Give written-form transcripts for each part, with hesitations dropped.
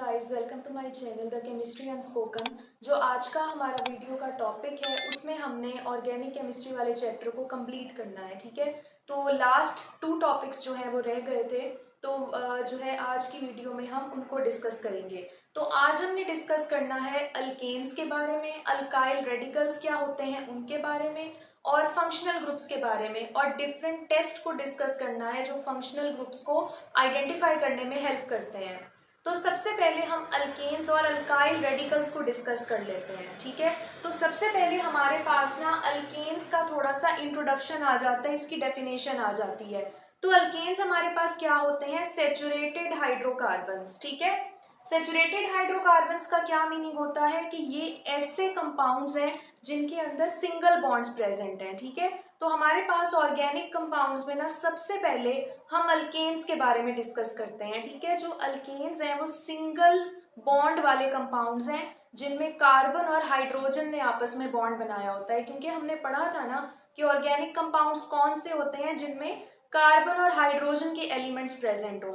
Guys, welcome to my channel the chemistry unspoken. जो आज का हमारा वीडियो का टॉपिक है उसमें हमने ऑर्गेनिक केमिस्ट्री वाले चैप्टर को कंप्लीट करना है। ठीक है, तो लास्ट 2 टॉपिक्स जो हैं वो रह गए थे, तो जो है आज की वीडियो में हम उनको डिस्कस करेंगे। तो आज हमने डिस्कस करना है अल्केन्स के बारे में, अल्काइल रेडिकल्स क्या होते हैं उनके बारे में, और फंक्शनल ग्रुप्स के बारे में, और डिफरेंट टेस्ट को डिस्कस करना है जो फंक्शनल ग्रुप्स को आइडेंटिफाई करने में हेल्प करते हैं। तो सबसे पहले हम अल्केन्स और अल्काइल रेडिकल्स को डिस्कस कर लेते हैं। ठीक है, तो सबसे पहले हमारे पास ना अल्केन्स का थोड़ा सा इंट्रोडक्शन आ जाता है, इसकी डेफिनेशन आ जाती है। तो अल्केन्स हमारे पास क्या होते हैं? Saturated hydrocarbons. ठीक है, सेचुरेटेड हाइड्रोकार्बन्स का क्या मीनिंग होता है कि ये ऐसे कंपाउंड्स हैं जिनके अंदर सिंगल बॉन्ड्स प्रेजेंट हैं। ठीक है, तो हमारे पास ऑर्गेनिक कंपाउंड्स में ना सबसे पहले हम अल्केन्स के बारे में डिस्कस करते हैं। ठीक है, जो अल्केन्स हैं वो सिंगल बॉन्ड वाले कंपाउंड्स हैं जिनमें कार्बन और हाइड्रोजन ने आपस में बॉन्ड बनाया होता है। क्योंकि हमने पढ़ा था ना कि ऑर्गेनिक कंपाउंड्स कौन से होते हैं जिनमें कार्बन और हाइड्रोजन के एलिमेंट्स प्रेजेंट हो।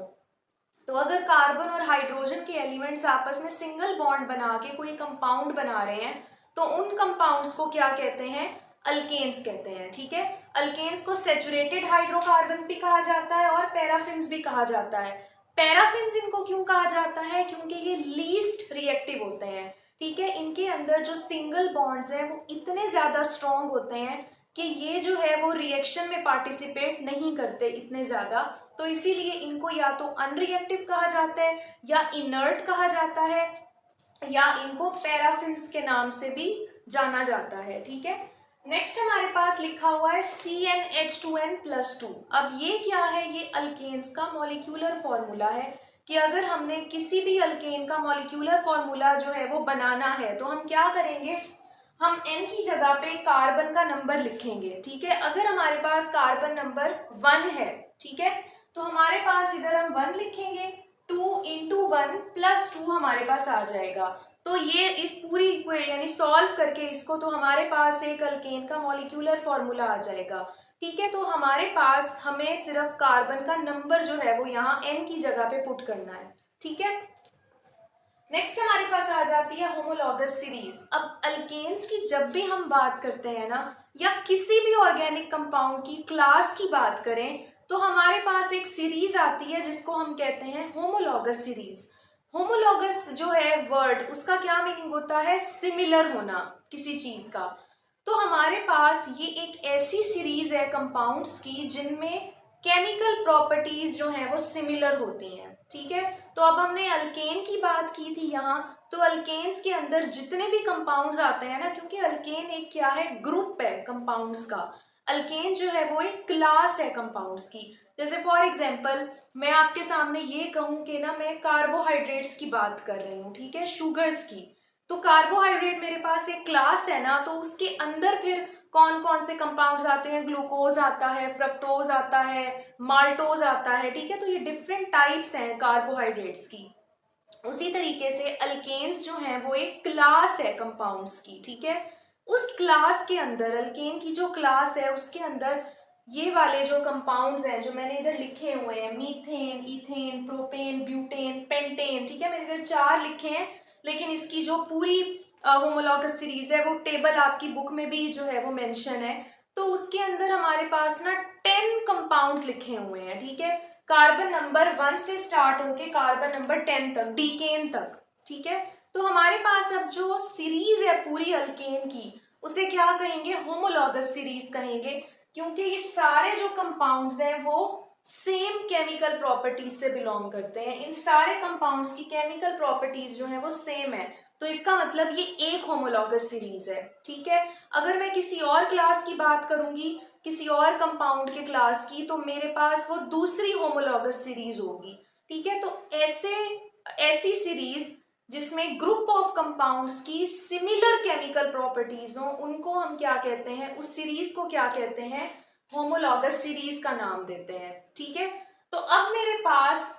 तो अगर कार्बन और हाइड्रोजन के एलिमेंट्स आपस में सिंगल बॉन्ड बना के कोई कंपाउंड बना रहे हैं तो उन कंपाउंड्स को क्या कहते हैं? अल्केन्स कहते हैं। ठीक है, अल्केन्स को सेचुरेटेड हाइड्रोकार्बन्स भी कहा जाता है और पैराफिन्स भी कहा जाता है। पैराफिन्स इनको क्यों कहा जाता है? क्योंकि ये लीस्ट रिएक्टिव होते हैं। ठीक है, इनके अंदर जो सिंगल बॉन्ड्स हैं वो इतने ज्यादा स्ट्रॉन्ग होते हैं कि ये जो है वो रिएक्शन में पार्टिसिपेट नहीं करते इतने ज्यादा, तो इसीलिए इनको या तो अनरिएक्टिव कहा जाता है या इनर्ट कहा जाता है या इनको पैराफिन्स के नाम से भी जाना जाता है। ठीक है, नेक्स्ट हमारे पास लिखा हुआ है CnH2n+2। अब ये क्या है? ये अल्केन्स का मॉलिक्यूलर फॉर्मूला है कि अगर हमने किसी भी अल्केन का मॉलिक्यूलर फॉर्मूला जो है वो बनाना है तो हम क्या करेंगे? हम n की जगह पे कार्बन का नंबर लिखेंगे। ठीक है, अगर हमारे पास कार्बन नंबर 1 है, ठीक है, तो हमारे पास इधर हम 1 लिखेंगे, 2 इंटू 1 प्लस 2 हमारे पास आ जाएगा। तो ये इस पूरी यानी सॉल्व करके इसको तो हमारे पास एक अल्केन का मॉलिक्यूलर फॉर्मूला आ जाएगा। ठीक है, तो हमारे पास हमें सिर्फ कार्बन का नंबर जो है वो यहाँ n की जगह पे पुट करना है। ठीक है, नेक्स्ट हमारे पास आ जाती है होमोलॉगस सीरीज। अब अल्केन्स की जब भी हम बात करते हैं ना, या किसी भी ऑर्गेनिक कंपाउंड की क्लास की बात करें, तो हमारे पास एक सीरीज आती है जिसको हम कहते हैं होमोलॉगस सीरीज। होमोलॉगस जो है वर्ड, उसका क्या मीनिंग होता है? सिमिलर होना किसी चीज का। तो हमारे पास ये एक ऐसी सीरीज है कंपाउंड्स की जिनमें केमिकल प्रॉपर्टीज जो हैं वो सिमिलर होती हैं। ठीक है, तो अब हमने अल्केन की बात की थी यहाँ, तो अल्केन्स के अंदर जितने भी कंपाउंड्स आते हैं ना, क्योंकि अल्केन एक क्या है? ग्रुप है कंपाउंड्स का। अल्केन जो है वो एक क्लास है कंपाउंड्स की। जैसे फॉर एग्जांपल मैं आपके सामने ये कहूँ कि ना मैं कार्बोहाइड्रेट्स की बात कर रही हूँ, ठीक है, शुगर्स की, तो कार्बोहाइड्रेट मेरे पास एक क्लास है ना, तो उसके अंदर फिर कौन कौन से कंपाउंड्स आते हैं? ग्लूकोज आता है, फ्रक्टोज आता है, माल्टोज आता है। ठीक है, तो ये डिफरेंट टाइप्स हैं कार्बोहाइड्रेट्स की। उसी तरीके से अल्केन्स जो हैं वो एक क्लास है कंपाउंड्स की। ठीक है, उस क्लास के अंदर, अल्केन की जो क्लास है उसके अंदर ये वाले जो कंपाउंड्स हैं जो मैंने इधर लिखे हुए हैं, methane, ethane, propane, butane, pentane, ठीक है, मैंने इधर 4 लिखे हैं, लेकिन इसकी जो पूरी होमोलॉगस सीरीज है वो टेबल आपकी बुक में भी जो है वो मेंशन है। तो उसके अंदर हमारे पास ना 10 कंपाउंड्स लिखे हुए हैं। ठीक है, कार्बन नंबर 1 से स्टार्ट होके कार्बन नंबर 10 तक, डीकेन तक। ठीक है, तो हमारे पास अब जो सीरीज है पूरी अल्केन की उसे क्या कहेंगे? होमोलॉगस सीरीज कहेंगे, क्योंकि ये सारे जो कंपाउंड्स हैं वो सेम केमिकल प्रॉपर्टीज से बिलोंग करते हैं। इन सारे कंपाउंड्स की केमिकल प्रॉपर्टीज जो है वो सेम है, तो इसका मतलब ये एक होमोलॉगस सीरीज है। ठीक है, अगर मैं किसी और क्लास की बात करूंगी, किसी और कंपाउंड के क्लास की, तो मेरे पास वो दूसरी होमोलॉगस सीरीज होगी। ठीक है, तो ऐसी सीरीज जिसमें ग्रुप ऑफ कंपाउंड्स की सिमिलर केमिकल प्रॉपर्टीज हो उनको हम क्या कहते हैं? उस सीरीज को क्या कहते हैं? होमोलॉगस सीरीज का नाम देते हैं। ठीक है, तो अब मेरे पास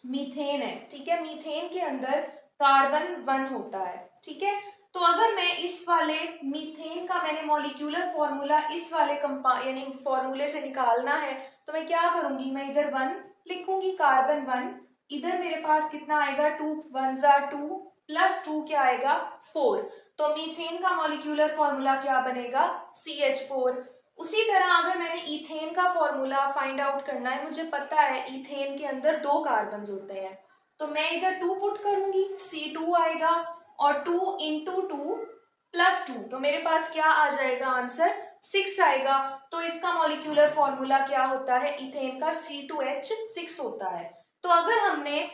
मीथेन है। ठीक है, मीथेन के अंदर कार्बन 1 होता है। ठीक है, तो अगर मैं इस वाले मीथेन का मैंने मॉलिक्यूलर फॉर्मूला इस वाले यानी फॉर्मूले से निकालना है, तो मैं क्या करूंगी? मैं इधर 1 लिखूंगी, कार्बन 1, इधर मेरे पास कितना आएगा, 2 1 जा 2 प्लस 2 क्या आएगा 4। तो मीथेन का मॉलिक्यूलर फॉर्मूला क्या बनेगा, CH4। उसी तरह अगर मैंने इथेन का फॉर्मूला फाइंड आउट करना है, मुझे पता है इथेन के अंदर 2 कार्बन होते हैं, तो मैं इधर 2 पुट करूंगी, C2 आएगा और 2 इंटू 2 प्लस 2, तो मेरे पास क्या आ जाएगा आंसर 6 आएगा। तो इसका मॉलिक्यूलर फॉर्मूला क्या होता है, इथेन का C2H6 होता है। तो अगर हमने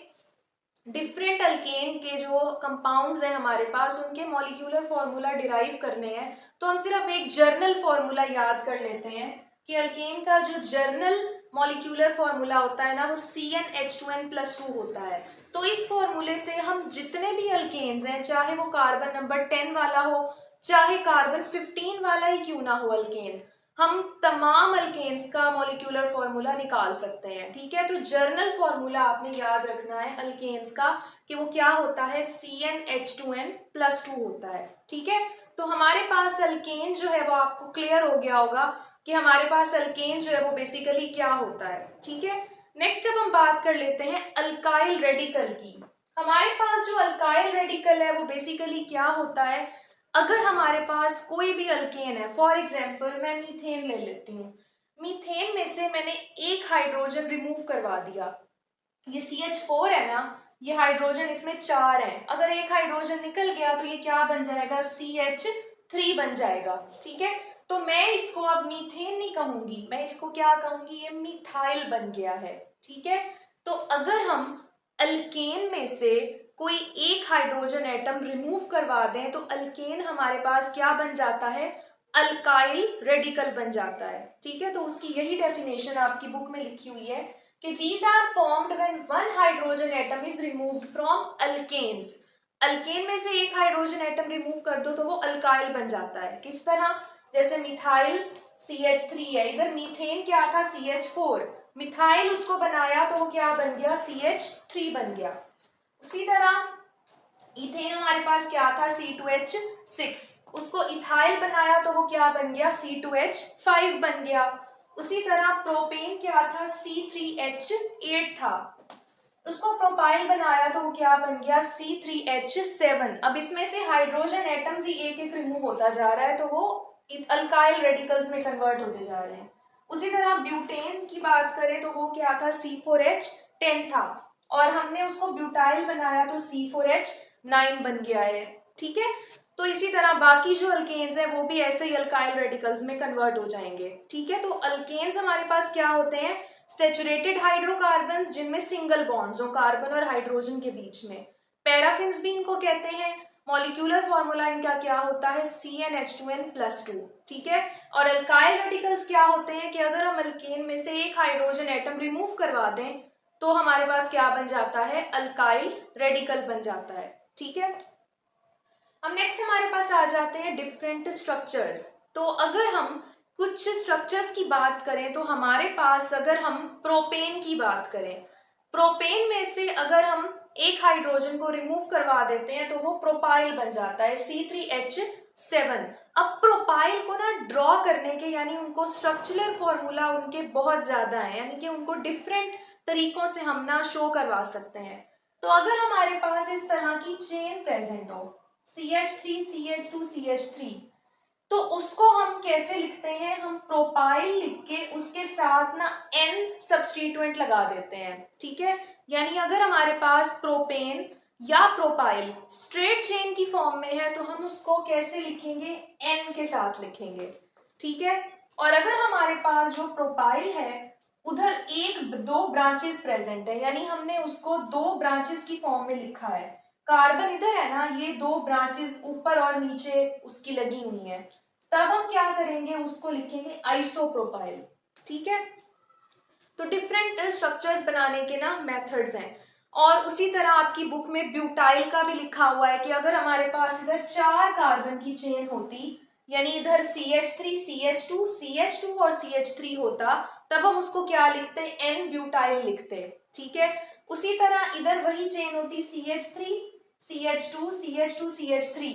डिफरेंट अल्केन के जो कंपाउंड्स हैं हमारे पास, उनके मॉलिक्यूलर फॉर्मूला डिराइव करने हैं, तो हम सिर्फ एक जर्नल फॉर्मूला याद कर लेते हैं कि अल्केन का जो जर्नल मॉलिक्यूलर फॉर्मूला होता है ना, वो CnH2n+2 होता है। तो इस फॉर्मूले से हम जितने भी अल्केन्स हैं, चाहे वो कार्बन नंबर 10 वाला हो, चाहे कार्बन 15 वाला ही क्यों ना हो अल्केन, हम तमाम अल्केन्स का मॉलिक्यूलर फॉर्मूला निकाल सकते हैं। ठीक है, तो जर्नल फॉर्मूला आपने याद रखना है अल्केन्स का कि वो क्या होता है, CnH2n+2 होता है। ठीक है, तो हमारे पास अल्केन जो है वो आपको क्लियर हो गया होगा कि हमारे पास अल्केन जो है वो बेसिकली क्या होता है। ठीक है, नेक्स्ट अब हम बात कर लेते हैं अल्काइल रेडिकल की। हमारे पास जो अल्काइल रेडिकल है वो बेसिकली क्या होता है, अगर हमारे पास कोई भी अल्केन है, फॉर एग्जाम्पल मैं मीथेन ले लेती हूँ, मीथेन में से मैंने एक हाइड्रोजन रिमूव करवा दिया, ये CH4 है ना, ये हाइड्रोजन इसमें 4 है, अगर एक हाइड्रोजन निकल गया तो ये क्या बन जाएगा, CH3 बन जाएगा। ठीक है, तो मैं इसको अब मीथेन नहीं कहूंगी, मैं इसको क्या कहूंगी, ये मिथाइल बन गया है। ठीक है, तो अगर हम अल्केन में से कोई एक हाइड्रोजन एटम रिमूव करवा दें तो अल्केन हमारे पास क्या बन जाता है, अल्काइल रेडिकल बन जाता है। ठीक है, तो उसकी यही डेफिनेशन आपकी बुक में लिखी हुई है कि these are formed when one hydrogen atom is removed from alkanes। Alkane में से एक हाइड्रोजन एटम रिमूव कर दो तो वो अल्काइल बन जाता है। किस तरह, जैसे मिथाइल CH3 है, इधर मीथेन क्या था CH4, मिथाइल उसको बनाया तो वो क्या बन गया, CH3 बन गया। उसी तरह इथेन हमारे पास क्या था, C2H6, उसको इथाइल बनाया तो वो क्या बन गया, C2H5 बन गया। उसी तरह प्रोपेन क्या था, C3H8 था, उसको प्रोपाइल बनाया तो वो क्या बन गया, C3H7। अब इसमें से हाइड्रोजन एटम्स ही एक एक रिमूव होता जा रहा है तो वो अल्काइल रेडिकल्स में कन्वर्ट होते जा रहे हैं। उसी तरह ब्यूटेन की बात करें तो वो क्या था, C4H10 था, और हमने उसको ब्यूटाइल बनाया तो C4H9 बन गया है। ठीक है, तो इसी तरह बाकी जो अल्केन्स हैं वो भी ऐसे ही अल्काइल रेडिकल्स में कन्वर्ट हो जाएंगे। ठीक है, तो अल्केन्स हमारे पास क्या होते हैं, सेचुरेटेड हाइड्रोकार्बन्स जिनमें सिंगल बॉन्ड्स हो कार्बन और हाइड्रोजन के बीच में, पैराफिन्स भी इनको कहते हैं। मॉलिक्यूलर फॉर्मूला इनका क्या होता है, CnH2n+2। ठीक है, और अल्काइल रेडिकल्स क्या होते हैं कि अगर हम अल्केन में से एक हाइड्रोजन एटम रिमूव करवा दें तो हमारे पास क्या बन जाता है, अल्काइल रेडिकल बन जाता है। ठीक है, अब नेक्स्ट हमारे पास आ जाते हैं डिफरेंट स्ट्रक्चर्स। तो अगर हम कुछ स्ट्रक्चर्स की बात करें तो हमारे पास, अगर हम प्रोपेन की बात करें, प्रोपेन में से अगर हम एक हाइड्रोजन को रिमूव करवा देते हैं तो वो प्रोपाइल बन जाता है, C3H7। अब प्रोपाइल को ना ड्रॉ करने के, यानी उनको स्ट्रक्चरल फॉर्मूला उनके बहुत ज्यादा है, यानी कि उनको डिफरेंट तरीकों से हम ना शो करवा सकते हैं। तो अगर हमारे पास इस तरह की चेन प्रेजेंट हो, CH3 CH2 CH3, तो उसको हम कैसे लिखते हैं, हम प्रोपाइल लिख के उसके साथ ना N सब्स्टिट्यूएंट लगा देते हैं। ठीक है, यानी अगर हमारे पास प्रोपेन या प्रोपाइल स्ट्रेट चेन की फॉर्म में है तो हम उसको कैसे लिखेंगे, N के साथ लिखेंगे। ठीक है, और अगर हमारे पास जो प्रोपाइल है उधर एक दो ब्रांचेस प्रेजेंट है, यानी हमने उसको दो ब्रांचेस की फॉर्म में लिखा है, कार्बन इधर है ना, ये दो ब्रांचेस ऊपर और नीचे उसकी लगी हुई हैं, तब हम क्या करेंगे, उसको लिखेंगे आइसोप्रोपाइल। ठीक है, तो डिफरेंट स्ट्रक्चर्स बनाने के ना मेथड्स हैं। और उसी तरह आपकी बुक में ब्यूटाइल का भी लिखा हुआ है कि अगर हमारे पास इधर 4 कार्बन की चेन होती, यानी इधर CH3 CH2 CH2 और CH3 होता, तब हम उसको क्या लिखते, N ब्यूटाइल लिखते। ठीक है, उसी तरह इधर वही चेन होती CH3 CH2 CH2 CH3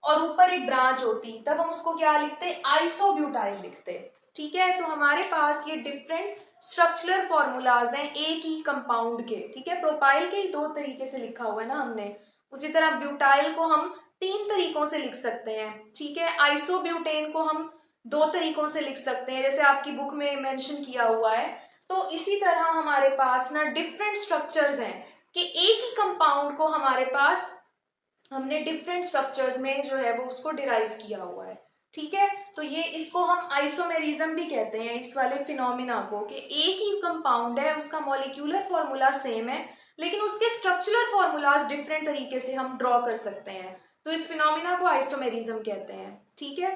और ऊपर एक ब्रांच होती, तब हम उसको क्या लिखते, आइसोब्यूटाइल लिखते। ठीक है। तो हमारे पास ये डिफरेंट स्ट्रक्चरल फॉर्मूलाज हैं एक ही कंपाउंड के, ठीक है। प्रोपाइल के ही दो तरीके से लिखा हुआ है ना हमने, उसी तरह ब्यूटाइल को हम तीन तरीकों से लिख सकते हैं, ठीक है। आइसोब्यूटेन को हम दो तरीकों से लिख सकते हैं, जैसे आपकी बुक में मेंशन किया हुआ है। तो इसी तरह हमारे पास ना डिफरेंट स्ट्रक्चर्स हैं कि एक ही कंपाउंड को हमारे पास हमने डिफरेंट स्ट्रक्चर्स में जो है वो उसको डिराइव किया हुआ है, ठीक है। तो ये इसको हम आइसोमेरिज्म भी कहते हैं, इस वाले फिनोमिना को, कि एक ही कंपाउंड है, उसका मॉलिक्यूलर फॉर्मूला सेम है लेकिन उसके स्ट्रक्चरल फॉर्मूलाज डिफरेंट तरीके से हम ड्रॉ कर सकते हैं, तो इस फिनोमिना को आइसोमेरिज्म कहते हैं, ठीक है।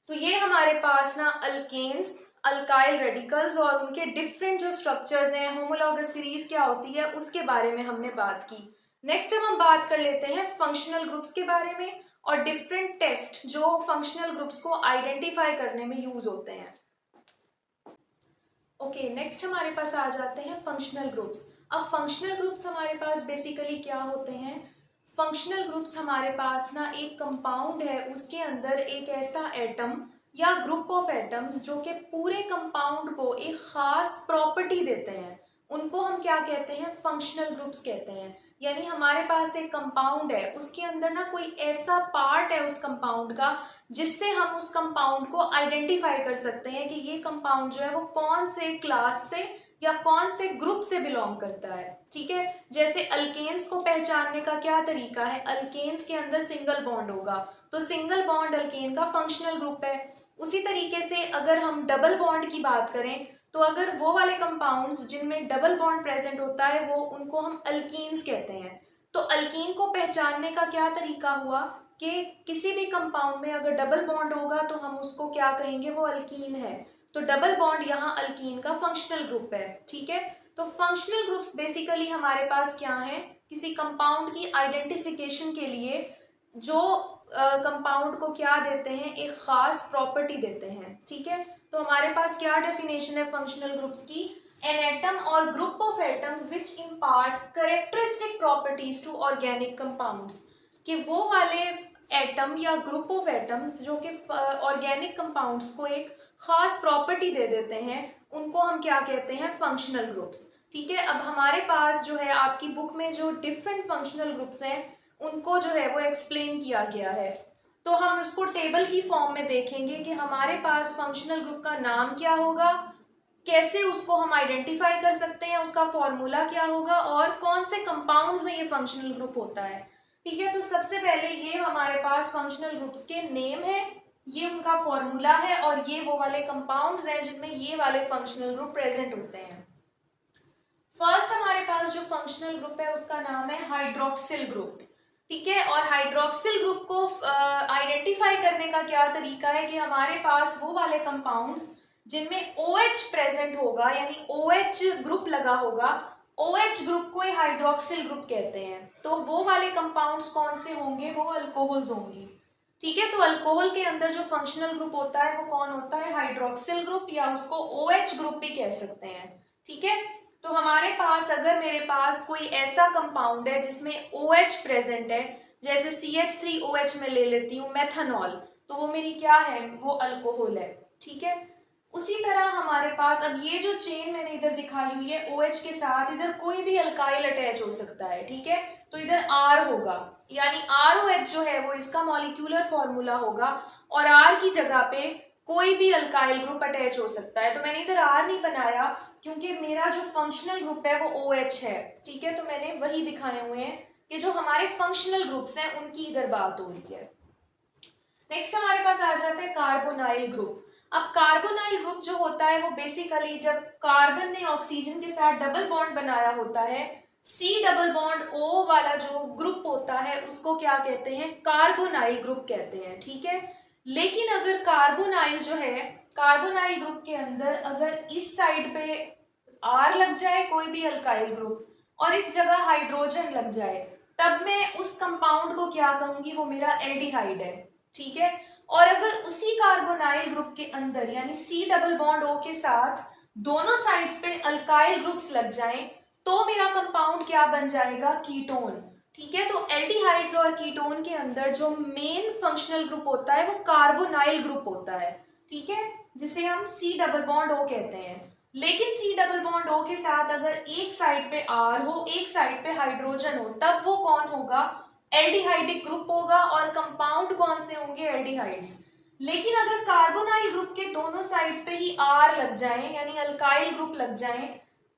तो ये हमारे पास ना अल्केन्स, अल्काइल रेडिकल्स और उनके डिफरेंट जो स्ट्रक्चर्स हैं, होमोलॉगस सीरीज क्या होती है उसके बारे में हमने बात की। नेक्स्ट हम बात कर लेते हैं फंक्शनल ग्रुप्स के बारे में और डिफरेंट टेस्ट जो फंक्शनल ग्रुप्स को आइडेंटिफाई करने में यूज होते हैं। ओके, नेक्स्ट हमारे पास आ जाते हैं फंक्शनल ग्रुप्स। अब फंक्शनल ग्रुप्स हमारे पास बेसिकली क्या होते हैं? फंक्शनल ग्रुप्स हमारे पास ना एक कंपाउंड है, उसके अंदर एक ऐसा एटम या ग्रुप ऑफ एटम्स जो कि पूरे कंपाउंड को एक खास प्रॉपर्टी देते हैं, उनको हम क्या कहते हैं? फंक्शनल ग्रुप्स कहते हैं। यानी हमारे पास एक कंपाउंड है, उसके अंदर ना कोई ऐसा पार्ट है उस कंपाउंड का जिससे हम उस कंपाउंड को आइडेंटिफाई कर सकते हैं कि ये कंपाउंड जो है वो कौन से क्लास से या कौन से ग्रुप से बिलोंग करता है, ठीक है। जैसे अल्केन्स को पहचानने का क्या तरीका है? अल्केन्स के अंदर सिंगल बॉन्ड होगा, तो सिंगल बॉन्ड अल्केन का फंक्शनल ग्रुप है। उसी तरीके से अगर हम डबल बॉन्ड की बात करें, तो अगर वो वाले कंपाउंड्स जिनमें डबल बॉन्ड प्रेजेंट होता है वो उनको हम अल्कीन्स कहते हैं। तो अल्कीन को पहचानने का क्या तरीका हुआ कि किसी भी कंपाउंड में अगर डबल बॉन्ड होगा तो हम उसको क्या कहेंगे? वो अल्कीन है। तो डबल बॉन्ड यहाँ अल्कीन का फंक्शनल ग्रुप है, ठीक है। तो फंक्शनल ग्रुप्स बेसिकली हमारे पास क्या है? किसी कंपाउंड की आइडेंटिफिकेशन के लिए जो कंपाउंड को क्या देते हैं? एक खास प्रॉपर्टी देते हैं, ठीक है। तो हमारे पास क्या डेफिनेशन है फंक्शनल ग्रुप्स की? एन एटम और group of atoms which impart characteristic properties to organic compounds, कि वो वाले एटम या ग्रुप ऑफ एटम्स जो कि ऑर्गेनिक कंपाउंड्स को एक खास प्रॉपर्टी दे देते हैं, उनको हम क्या कहते हैं? फंक्शनल ग्रुप्स, ठीक है। अब हमारे पास जो है आपकी बुक में जो डिफरेंट फंक्शनल ग्रुप्स हैं उनको जो है वो एक्सप्लेन किया गया है, तो हम उसको टेबल की फॉर्म में देखेंगे कि हमारे पास फंक्शनल ग्रुप का नाम क्या होगा, कैसे उसको हम आइडेंटिफाई कर सकते हैं, उसका फॉर्मूला क्या होगा और कौन से कंपाउंड्स में ये फंक्शनल ग्रुप होता है, ठीक है। तो सबसे पहले ये हमारे पास फंक्शनल ग्रुप्स के नेम है, ये उनका फॉर्मूला है और ये वो वाले कंपाउंड्स हैं जिनमें ये वाले फंक्शनल ग्रुप प्रेजेंट होते हैं। फर्स्ट हमारे पास जो फंक्शनल ग्रुप है उसका नाम है हाइड्रोक्सिल ग्रुप, ठीक है। और हाइड्रोक्सिल ग्रुप को आइडेंटिफाई करने का क्या तरीका है कि हमारे पास वो वाले कंपाउंड्स जिनमें OH प्रेजेंट होगा, यानी OH ग्रुप लगा होगा, OH ग्रुप को हाइड्रोक्सिल ग्रुप कहते हैं। तो वो वाले कंपाउंड्स कौन से होंगे? वो अल्कोहल्स होंगी, ठीक है। तो अल्कोहल के अंदर जो फंक्शनल ग्रुप होता है वो कौन होता है? हाइड्रोक्सिल ग्रुप, या उसको OH ग्रुप भी कह सकते हैं, ठीक है। तो हमारे पास अगर मेरे पास कोई ऐसा कंपाउंड है जिसमें OH प्रेजेंट है, जैसे CH3OH में ले लेती हूँ मेथनॉल, तो वो मेरी क्या है? वो अल्कोहल है, ठीक है। उसी तरह हमारे पास अब ये जो चेन मैंने इधर दिखाई हुई है OH के साथ, इधर कोई भी अल्काइल अटैच हो सकता है, ठीक है। तो इधर R होगा, यानी ROH जो है वो इसका मॉलिक्यूलर फॉर्मूला होगा और R की जगह पे कोई भी अल्काइल ग्रुप अटैच हो सकता है। तो मैंने इधर R नहीं बनाया क्योंकि मेरा जो फंक्शनल ग्रुप है वो OH है, ठीक है। तो मैंने वही दिखाए हुए हैं कि जो हमारे फंक्शनल ग्रुप्स हैं उनकी इधर बात हो रही है। नेक्स्ट हमारे पास आ जाता है कार्बोनाइल ग्रुप। अब कार्बोनाइल ग्रुप जो होता है वो बेसिकली जब कार्बन ने ऑक्सीजन के साथ डबल बॉन्ड बनाया होता है, C डबल बॉन्ड O वाला जो ग्रुप होता है उसको क्या कहते हैं? कार्बोनाइल ग्रुप कहते हैं, ठीक है। लेकिन अगर कार्बोनाइल जो है, कार्बोनाइल ग्रुप के अंदर अगर इस साइड पे R लग जाए कोई भी अल्काइल ग्रुप और इस जगह हाइड्रोजन लग जाए, तब मैं उस कंपाउंड को क्या कहूंगी? वो मेरा एल्डिहाइड है, ठीक है। और अगर उसी कार्बोनाइल ग्रुप के अंदर यानी C डबल बॉन्ड O के साथ दोनों साइड्स पे अल्काइल ग्रुप्स लग जाएं, तो मेरा कंपाउंड क्या बन जाएगा? कीटोन, ठीक है। तो एल्डिहाइड्स और कीटोन के अंदर जो मेन फंक्शनल ग्रुप होता है वो कार्बोनाइल ग्रुप होता है, ठीक है, जिसे हम C डबल बॉन्ड O कहते हैं। लेकिन C डबल बॉन्ड O के साथ अगर एक साइड पे R हो, एक साइड पे हाइड्रोजन हो, तब वो कौन होगा? एल्डिहाइडिक ग्रुप होगा। और कंपाउंड कौन से होंगे? एल्डिहाइड्स। लेकिन अगर कार्बोनाइल ग्रुप के दोनों साइड्स पे ही R लग जाए, यानी अल्काइल ग्रुप लग जाए,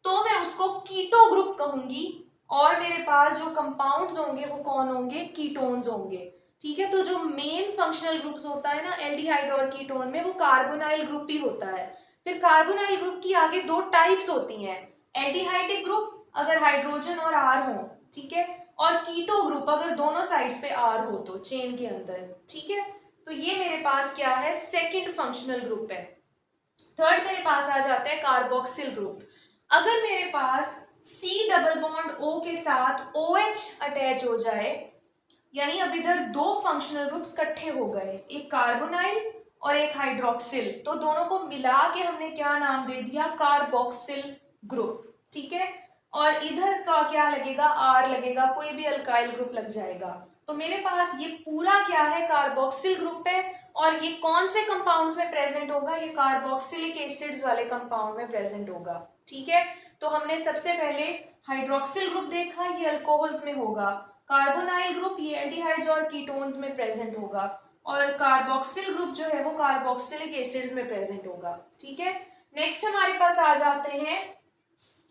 तो मैं उसको कीटो ग्रुप कहूंगी। और मेरे पास जो कंपाउंड्स होंगे वो कौन होंगे? कीटोन्स होंगे। ठीक है, तो जो मेन फंक्शनल ग्रुप्स होता है ना एल्डिहाइड और कीटोन में, वो कार्बोनाइल ग्रुप ही होता है। फिर कार्बोनाइल ग्रुप की आगे दो टाइप्स होती हैं, एल्डिहाइडिक ग्रुप अगर हाइड्रोजन और आर हो, ठीक है, और कीटो ग्रुप अगर दोनों साइड्स पे आर हो तो चेन के अंदर। ठीक है, तो ये मेरे पास क्या है? सेकेंड फंक्शनल ग्रुप है। थर्ड मेरे पास आ जाता है कार्बोक्सिल ग्रुप। अगर मेरे पास C डबल बॉन्ड O के साथ OH अटैच हो जाए, यानी अब इधर दो फंक्शनल ग्रुप्स इकट्ठे हो गए, एक कार्बोनाइल और एक हाइड्रोक्सिल, तो दोनों को मिला के हमने क्या नाम दे दिया? Carboxyl group. ठीक है, और इधर का क्या लगेगा? R लगेगा, कोई भी अल्काइल ग्रुप लग जाएगा। तो मेरे पास ये पूरा क्या है? कार्बोक्सिल ग्रुप है। और ये कौन से कंपाउंड्स में प्रेजेंट होगा? ये कार्बोक्सिलिक एसिड्स वाले कंपाउंड में प्रेजेंट होगा। ठीक है, तो हमने सबसे पहले हाइड्रोक्सिल ग्रुप देखा, ये अल्कोहल्स में होगा। कार्बोनाइल ग्रुप ये एल्डिहाइड्स और कीटोन्स में प्रेजेंट होगा। और कार्बोक्सिल ग्रुप जो है वो कार्बोक्सिलिक एसिड्स में प्रेजेंट होगा। ठीक है, नेक्स्ट हमारे पास आ जाते हैं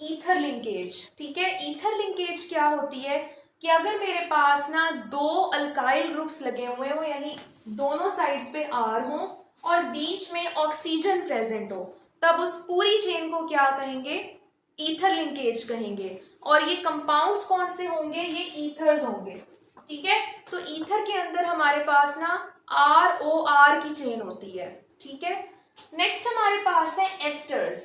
ईथर लिंकेज। ठीक है, ईथर लिंकेज क्या होती है कि अगर मेरे पास ना दो अल्काइल ग्रुप्स लगे हुए हो, यानी दोनों साइड्स पे R हो और बीच में ऑक्सीजन प्रेजेंट हो, तब उस पूरी चेन को क्या कहेंगे? ईथर लिंकेज कहेंगे। और ये कंपाउंड्स कौन से होंगे? ये ईथर्स होंगे। ठीक है, तो ईथर के अंदर हमारे पास ना ROR की चेन होती है। ठीक है, नेक्स्ट हमारे पास है एस्टर्स।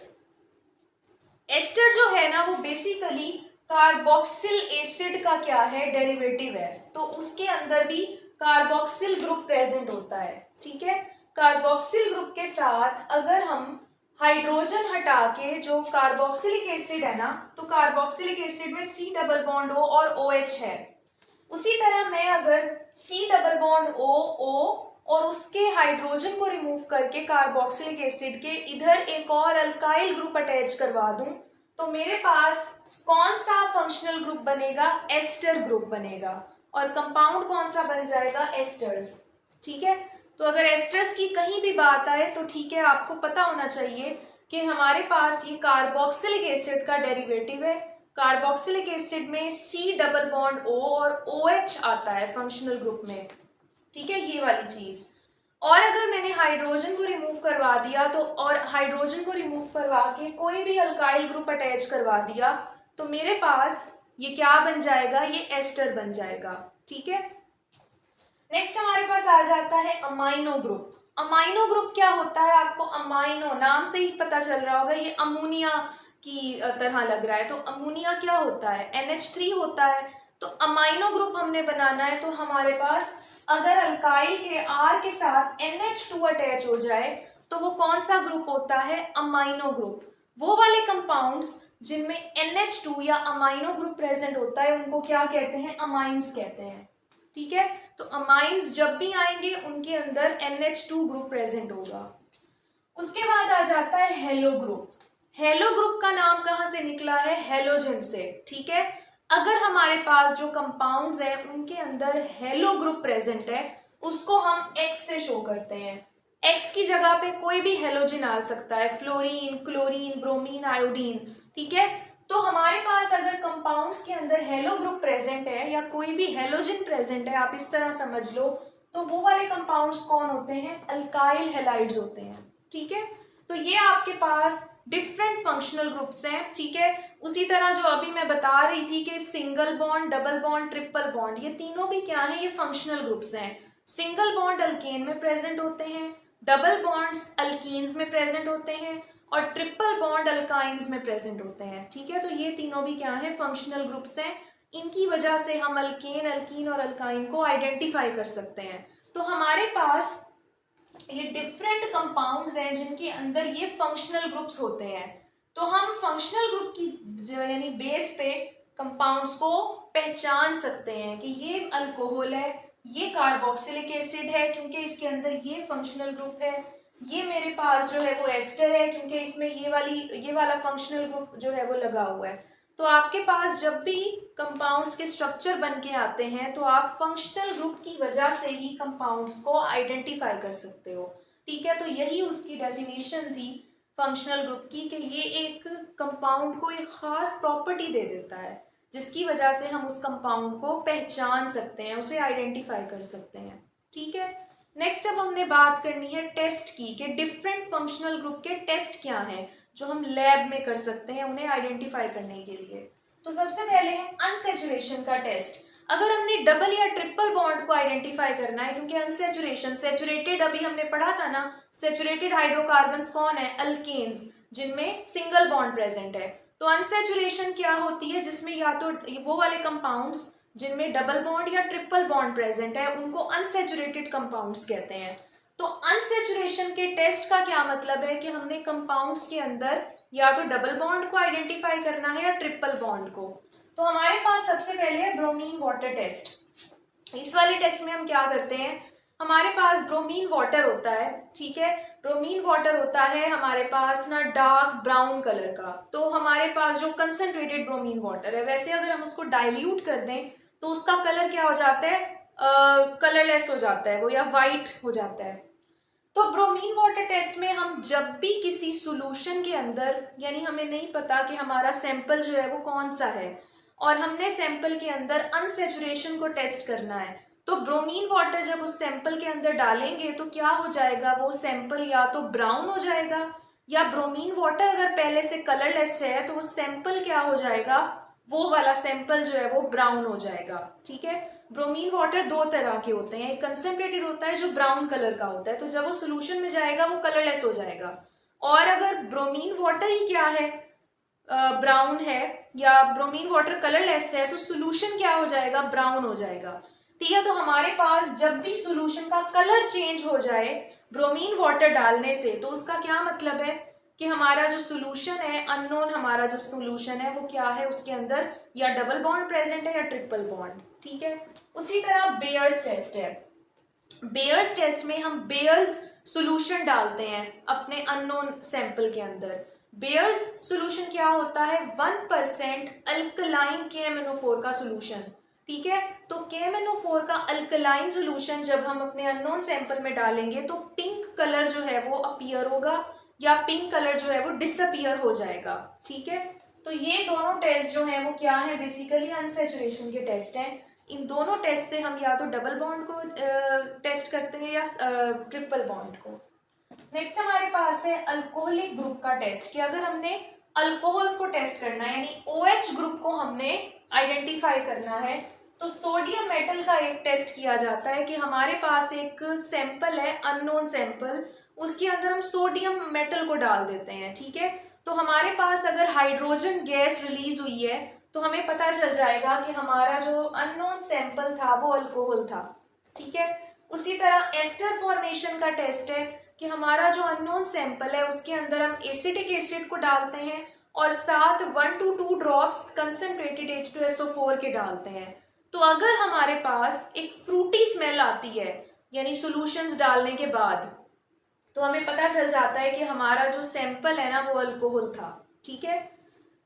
एस्टर जो है ना वो बेसिकली कार्बोक्सिल एसिड का क्या है? डेरिवेटिव है। तो उसके अंदर भी कार्बोक्सिल ग्रुप प्रेजेंट होता है। ठीक है, कार्बोक्सिल ग्रुप के साथ अगर हम हाइड्रोजन हटा के जो कार्बोक्सिलिक एसिड है ना, तो कार्बोक्सिलिक एसिड में C डबल बॉन्ड O और OH है। उसी तरह मैं अगर C डबल बॉन्ड O और उसके हाइड्रोजन को रिमूव करके कार्बोक्सिलिक एसिड के इधर एक और अल्काइल ग्रुप अटैच करवा दूं, तो मेरे पास कौन सा फंक्शनल ग्रुप बनेगा? एस्टर ग्रुप बनेगा। और कंपाउंड कौन सा बन जाएगा? एस्टर्स। ठीक है, तो अगर एस्टर्स की कहीं भी बात आए तो ठीक है, आपको पता होना चाहिए कि हमारे पास ये कार्बोक्सिलिक एसिड का डेरिवेटिव है। कार्बोक्सिलिक एसिड में C डबल बॉन्ड O और OH आता है फंक्शनल ग्रुप में। ठीक है, ये वाली चीज। और अगर मैंने हाइड्रोजन को रिमूव करवा दिया तो, और हाइड्रोजन को रिमूव करवा के कोई भी अल्काइल ग्रुप अटैच करवा दिया, तो मेरे पास ये क्या बन जाएगा? ये एस्टर बन जाएगा। ठीक है, नेक्स्ट हमारे पास आ जाता है अमाइनो ग्रुप। अमाइनो ग्रुप क्या होता है? आपको अमाइनो नाम से ही पता चल रहा होगा, ये अमोनिया की तरह लग रहा है। तो अमोनिया क्या होता है? NH3 होता है। तो अमाइनो ग्रुप हमने बनाना है, तो हमारे पास अगर अल्काइल के R के साथ NH2 अटैच हो जाए तो वो कौन सा ग्रुप होता है? Amino group. वो वाले कंपाउंड्स जिनमें NH2 या अमाइनो ग्रुप प्रेजेंट होता है उनको क्या कहते हैं? अमाइंस कहते हैं। ठीक है, तो अमाइंस जब भी आएंगे उनके अंदर NH2 ग्रुप प्रेजेंट होगा। उसके बाद आ जाता है हेलो ग्रुप। हेलो ग्रुप का नाम कहाँ से निकला है? हेलोजन से। ठीक है, अगर हमारे पास जो कंपाउंड्स हैं उनके अंदर हेलो ग्रुप प्रेजेंट है, उसको हम X से शो करते हैं। X की जगह पे कोई भी हेलोजन आ सकता है, फ्लोरीन, क्लोरीन, ब्रोमीन, आयोडीन। ठीक है, तो हमारे पास अगर कंपाउंड्स के अंदर हेलो ग्रुप प्रेजेंट है या कोई भी हेलोजन प्रेजेंट है, आप इस तरह समझ लो, तो वो वाले कंपाउंड्स कौन होते हैं? अल्काइल हैलाइड्स होते हैं। ठीक है, तो ये आपके पास डिफरेंट फंक्शनल ग्रुप्स हैं। ठीक है, उसी तरह जो अभी मैं बता रही थी कि single bond, double bond, triple bond, ये तीनों भी क्या हैं? ये फंक्शनल ग्रुप्स हैं। सिंगल बॉन्ड अल्केन में प्रेजेंट होते हैं, डबल बॉन्ड्स अल्कीन्स में प्रेजेंट होते हैं, और ट्रिपल बॉन्ड अल्काइंस में प्रेजेंट होते हैं। ठीक है, तो ये तीनों भी क्या हैं? फंक्शनल ग्रुप्स हैं। इनकी वजह से हम अल्केन, अल्कीन और अल्काइन को आइडेंटिफाई कर सकते हैं। तो हमारे पास ये डिफरेंट कंपाउंड्स हैं जिनके अंदर ये फंक्शनल ग्रुप्स होते हैं। तो हम फंक्शनल ग्रुप की यानी बेस पे कंपाउंड्स को पहचान सकते हैं कि ये अल्कोहल है, ये कार्बोक्सिलिक एसिड है क्योंकि इसके अंदर ये फंक्शनल ग्रुप है, ये मेरे पास जो है वो एस्टर है, क्योंकि इसमें ये वाला फंक्शनल ग्रुप जो है वो लगा हुआ है। तो आपके पास जब भी कंपाउंड्स के स्ट्रक्चर बन के आते हैं तो आप फंक्शनल ग्रुप की वजह से ही कंपाउंड्स को आइडेंटिफाई कर सकते हो। ठीक है, तो यही उसकी डेफिनेशन थी फंक्शनल ग्रुप की, कि ये एक कंपाउंड को एक खास प्रॉपर्टी दे देता है जिसकी वजह से हम उस कंपाउंड को पहचान सकते हैं, उसे आइडेंटिफाई कर सकते हैं। ठीक है, नेक्स्ट अब हमने बात करनी है टेस्ट की, कि डिफरेंट फंक्शनल ग्रुप के टेस्ट क्या हैं जो हम लैब में कर सकते हैं उन्हें आइडेंटिफाई करने के लिए। तो सबसे पहले है अनसैचुरेशन का टेस्ट। अगर हमने डबल या ट्रिपल बॉन्ड को आइडेंटिफाई करना है, क्योंकि अनसैचुरेशन, सैचुरेटेड अभी हमने पढ़ा था ना, सैचुरेटेड हाइड्रोकार्बन्स कौन है, अल्केन्स, जिनमें सिंगल बॉन्ड प्रेजेंट है। तो अनसैचुरेशन क्या होती है, जिसमें या तो वो वाले कंपाउंड्स जिनमें डबल बॉन्ड या ट्रिपल बॉन्ड प्रेजेंट है उनको अनसैचुरेटेड कंपाउंड्स कहते हैं। तो अनसैचुरेशन के टेस्ट का क्या मतलब है, कि हमने कंपाउंड्स के अंदर या तो डबल बॉन्ड को आइडेंटिफाई करना है या ट्रिपल बॉन्ड को। तो हमारे पास सबसे पहले है ब्रोमीन वाटर टेस्ट। इस वाले टेस्ट में हम क्या करते हैं, हमारे पास ब्रोमीन वाटर होता है। ठीक है, ब्रोमीन वाटर होता है हमारे पास ना डार्क ब्राउन कलर का। तो हमारे पास जो कंसंट्रेटेड ब्रोमीन वाटर है, वैसे अगर हम उसको डाइल्यूट कर दें तो उसका कलर क्या हो जाता है, कलरलेस हो जाता है वो, या वाइट हो जाता है। तो ब्रोमीन वाटर टेस्ट में हम जब भी किसी सॉल्यूशन के अंदर, यानी हमें नहीं पता कि हमारा सैंपल जो है वो कौन सा है और हमने सैंपल के अंदर अनसैचुरेशन को टेस्ट करना है, तो ब्रोमीन वाटर जब उस सैंपल के अंदर डालेंगे तो क्या हो जाएगा, वो सैंपल या तो ब्राउन हो जाएगा, या ब्रोमीन वाटर अगर पहले से कलरलेस है तो वो सैंपल क्या हो जाएगा, वो वाला सैंपल जो है वो ब्राउन हो जाएगा। ठीक है, ब्रोमीन वाटर दो तरह के होते हैं, एक कंसंट्रेटेड होता है जो ब्राउन कलर का होता है, तो जब वो सोल्यूशन में जाएगा वो कलरलेस हो जाएगा। और अगर ब्रोमीन वाटर ही क्या है, ब्राउन है, या ब्रोमीन वाटर कलरलेस है, तो सोल्यूशन क्या हो जाएगा, ब्राउन हो जाएगा। ठीक है, तो हमारे पास जब भी सोल्यूशन का कलर चेंज हो जाए ब्रोमीन वाटर डालने से, तो उसका क्या मतलब है कि हमारा जो सोल्यूशन है, अननोन हमारा जो सोल्यूशन है वो क्या है, उसके अंदर या डबल बॉन्ड प्रेजेंट है या ट्रिपल बॉन्ड। ठीक है, उसी तरह बेयर्स टेस्ट है। बेयर्स टेस्ट में हम बेयर्स सॉल्यूशन डालते हैं अपने अननोन सैंपल के अंदर। बेयर्स सॉल्यूशन क्या होता है, 1% अल्कलाइन KMnO4 का सॉल्यूशन। ठीक है, तो KMnO4 का अल्कलाइन सॉल्यूशन जब हम अपने अननोन सैंपल में डालेंगे तो पिंक कलर जो है वो अपीयर होगा, या पिंक कलर जो है वो डिसअपीयर हो जाएगा। ठीक है, तो ये दोनों टेस्ट जो हैं वो क्या है, बेसिकली अनसैचुरेशन के टेस्ट हैं। इन दोनों टेस्ट से हम या तो डबल बॉन्ड को टेस्ट करते हैं या ट्रिपल बॉन्ड को। नेक्स्ट हमारे पास है अल्कोहलिक ग्रुप का टेस्ट, कि अगर हमने अल्कोहल्स को टेस्ट करना है, यानी OH ग्रुप को हमने आइडेंटिफाई करना है, तो सोडियम मेटल का एक टेस्ट किया जाता है, कि हमारे पास एक सैंपल है, अननोन सैंपल, उसके अंदर हम सोडियम मेटल को डाल देते हैं। ठीक है, तो हमारे पास अगर हाइड्रोजन गैस रिलीज हुई है तो हमें पता चल जाएगा कि हमारा जो अननोन सैंपल था वो अल्कोहल था। ठीक है, उसी तरह एस्टर फॉर्मेशन का टेस्ट है, कि हमारा जो अननोन सैंपल है उसके अंदर हम एसिटिक एसिड को डालते हैं और साथ 1 to 2 ड्रॉप्स कंसंट्रेटेड H2SO4 के डालते हैं। तो अगर हमारे पास एक फ्रूटी स्मेल आती है, यानी सॉल्यूशंस डालने के बाद, तो हमें पता चल जाता है कि हमारा जो सैंपल है ना वो अल्कोहल था। ठीक है,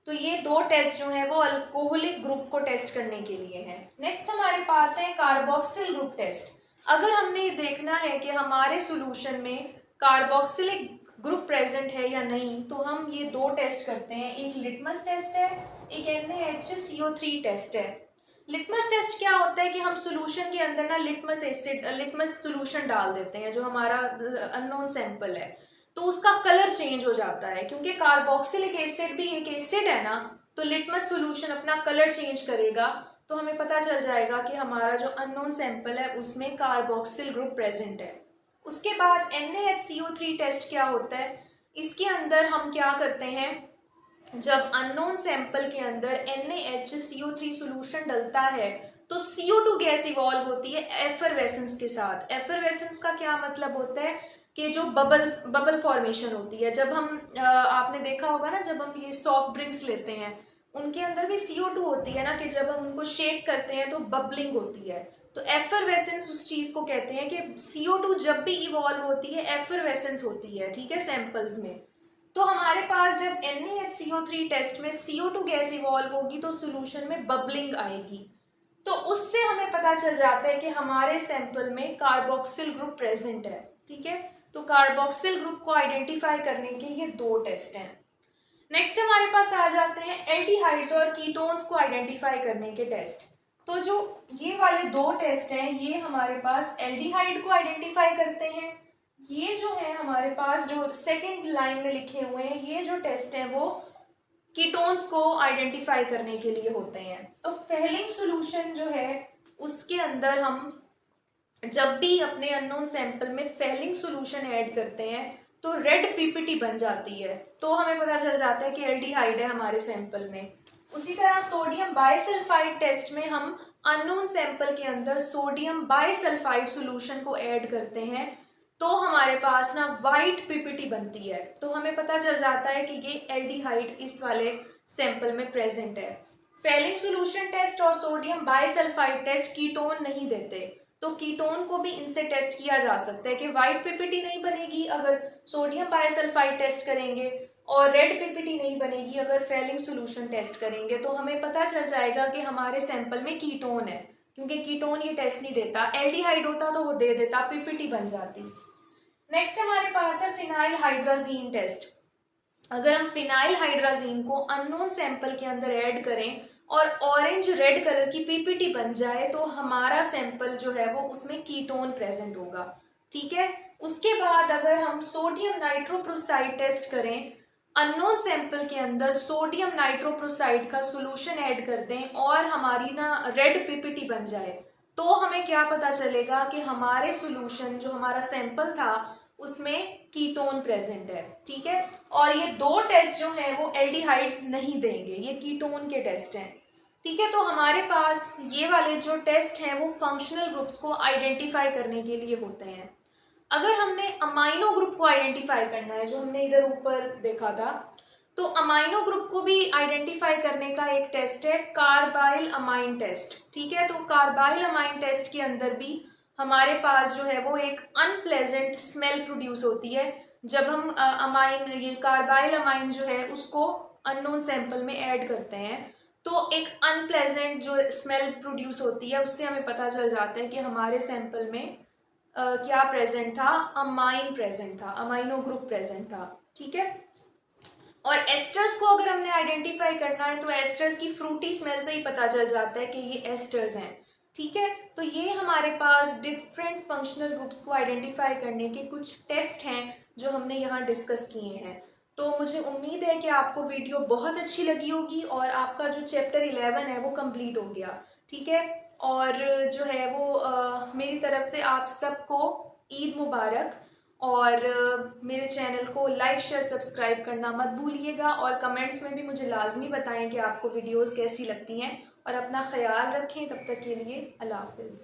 तो ये दो टेस्ट जो है वो अल्कोहलिक ग्रुप को टेस्ट करने के लिए है। नेक्स्ट हमारे पास है कार्बोक्सिल ग्रुप टेस्ट। अगर हमने देखना है कि हमारे सॉल्यूशन में कार्बोक्सिलिक ग्रुप प्रेजेंट है या नहीं, तो हम ये दो टेस्ट करते हैं, एक लिटमस टेस्ट है, एक NaHCO3 टेस्ट है। लिटमस टेस्ट क्या होता है कि हम सॉल्यूशन के अंदर ना लिटमस सॉल्यूशन डाल देते हैं, जो हमारा अननोन सैंपल है, तो उसका कलर चेंज हो जाता है, क्योंकि कार्बोक्सिलिक एसिड भी एक एसिड है ना, तो लिटमस सॉल्यूशन अपना कलर चेंज करेगा, तो हमें पता चल जाएगा कि हमारा जो अननोन सैंपल है उसमें कार्बोक्सिल ग्रुप प्रेजेंट है। उसके बाद NaHCO3 टेस्ट क्या होता है, इसके अंदर हम क्या करते हैं, जब अननोन सैंपल के अंदर NaHCO3 सॉल्यूशन डलता है तो CO2 गैस इवॉल्व होती है एफरवेसेंस के साथ। एफरवेसेंस का क्या मतलब होता है कि जो बबल फॉर्मेशन होती है, जब हम आपने देखा होगा ना, जब हम ये सॉफ्ट ड्रिंक्स लेते हैं उनके अंदर भी CO2 होती है ना, कि जब हम उनको शेक करते हैं तो बबलिंग होती है। तो एफरवेसेंस उस चीज़ को कहते हैं कि CO2 जब भी इवॉल्व होती है एफरवेसेंस होती है, ठीक है, सैंपल्स में। तो हमारे पास जब NaHCO3 टेस्ट में CO2 गैस इवॉल्व होगी तो सोल्यूशन में बबलिंग आएगी, तो उससे हमें पता चल जाता है कि हमारे सैंपल में कार्बोक्सिल ग्रुप प्रेजेंट है, ठीक है। तो कार्बोक्सिल ग्रुप को आइडेंटिफाई करने के ये 2 टेस्ट हैं। नेक्स्ट हमारे पास आ जाते हैं एल्डिहाइड्स और कीटोन्स को आइडेंटिफाई करने के टेस्ट। तो जो ये वाले 2 टेस्ट हैं ये हमारे पास एल्डिहाइड को आइडेंटिफाई करते हैं। ये जो है हमारे पास जो सेकंड लाइन में लिखे हुए हैं ये जो टेस्ट हैं वो कीटोन्स को आइडेंटिफाई करने के लिए होते हैं। तो फेलिंग सॉल्यूशन जो है उसके अंदर हम जब भी अपने अननोन सैंपल में फेलिंग सॉल्यूशन ऐड करते हैं तो रेड पीपीटी बन जाती है, तो हमें पता चल जाता है कि एल्डिहाइड है हमारे सैंपल में। उसी तरह सोडियम बाइसल्फाइड टेस्ट में हम अननोन सैंपल के अंदर सोडियम बाइसल्फाइड सॉल्यूशन को ऐड करते हैं तो हमारे पास ना वाइट पीपीटी बनती है, तो हमें पता चल जाता है कि ये एल्डिहाइड इस वाले सैंपल में प्रेजेंट है। फेलिंग सॉल्यूशन टेस्ट और सोडियम बाइसल्फाइड टेस्ट कीटोन नहीं देते, तो कीटोन को भी इनसे टेस्ट किया जा सकता है कि वाइट पीपीटी नहीं बनेगी अगर सोडियम बाइसल्फाइड टेस्ट करेंगे और रेड पीपीटी नहीं बनेगी अगर फेलिंग सॉल्यूशन टेस्ट करेंगे। तो हमें पता चल जाएगा कि हमारे सैंपल में कीटोन है, क्योंकि कीटोन ये टेस्ट नहीं देता, एल्डिहाइड होता तो वो दे देता, पीपीटी बन जाती। नेक्स्ट हमारे पास है फिनाइल हाइड्राजीन टेस्ट। अगर हम फिनाइल हाइड्राजीन को अननोन सैंपल के अंदर ऐड करें और ऑरेंज रेड कलर की पीपीटी बन जाए तो हमारा सैंपल जो है वो उसमें कीटोन प्रेजेंट होगा, ठीक है। उसके बाद अगर हम सोडियम नाइट्रोप्रोसाइड टेस्ट करें, अननोन सैंपल के अंदर सोडियम नाइट्रोप्रोसाइड का सॉल्यूशन ऐड कर दें और हमारी ना रेड पीपीटी बन जाए, तो हमें क्या पता चलेगा कि हमारे सॉल्यूशन जो हमारा सैंपल था उसमें कीटोन प्रेजेंट है, ठीक है। और ये 2 टेस्ट जो हैं वो एल्डिहाइड्स नहीं देंगे, ये कीटोन के टेस्ट हैं, ठीक है। तो हमारे पास ये वाले जो टेस्ट हैं वो फंक्शनल ग्रुप्स को आइडेंटिफाई करने के लिए होते हैं। अगर हमने अमाइनो ग्रुप को आइडेंटिफाई करना है, जो हमने इधर ऊपर देखा था, तो अमाइनो ग्रुप को भी आइडेंटिफाई करने का एक टेस्ट है कार्बाइल अमाइन टेस्ट, ठीक है। तो कार्बाइल अमाइन टेस्ट के अंदर भी हमारे पास जो है वो एक अनप्लेजेंट स्मेल प्रोड्यूस होती है जब हम अमाइन ये कार्बाइल अमाइन जो है उसको अननोन सैंपल में ऐड करते हैं, तो एक अनप्लेजेंट जो स्मेल प्रोड्यूस होती है उससे हमें पता चल जाता है कि हमारे सैंपल में क्या प्रेजेंट था, अमाइन प्रेजेंट था, अमाइनो ग्रुप प्रेजेंट था, ठीक है। और एस्टर्स को अगर हमने आइडेंटिफाई करना है तो एस्टर्स की फ्रूटी स्मेल से ही पता चल जाता है कि ये एस्टर्स हैं, ठीक है। तो ये हमारे पास डिफरेंट फंक्शनल ग्रुप्स को आइडेंटिफाई करने के कुछ टेस्ट हैं जो हमने यहाँ डिस्कस किए हैं। तो मुझे उम्मीद है कि आपको वीडियो बहुत अच्छी लगी होगी और आपका जो चैप्टर 11 है वो कंप्लीट हो गया, ठीक है। और जो है वो मेरी तरफ से आप सबको ईद मुबारक, और मेरे चैनल को लाइक शेयर सब्सक्राइब करना मत भूलिएगा और कमेंट्स में भी मुझे लाजमी बताएं कि आपको वीडियोस कैसी लगती हैं, और अपना ख्याल रखें। तब तक के लिए अल्लाह हाफिज़।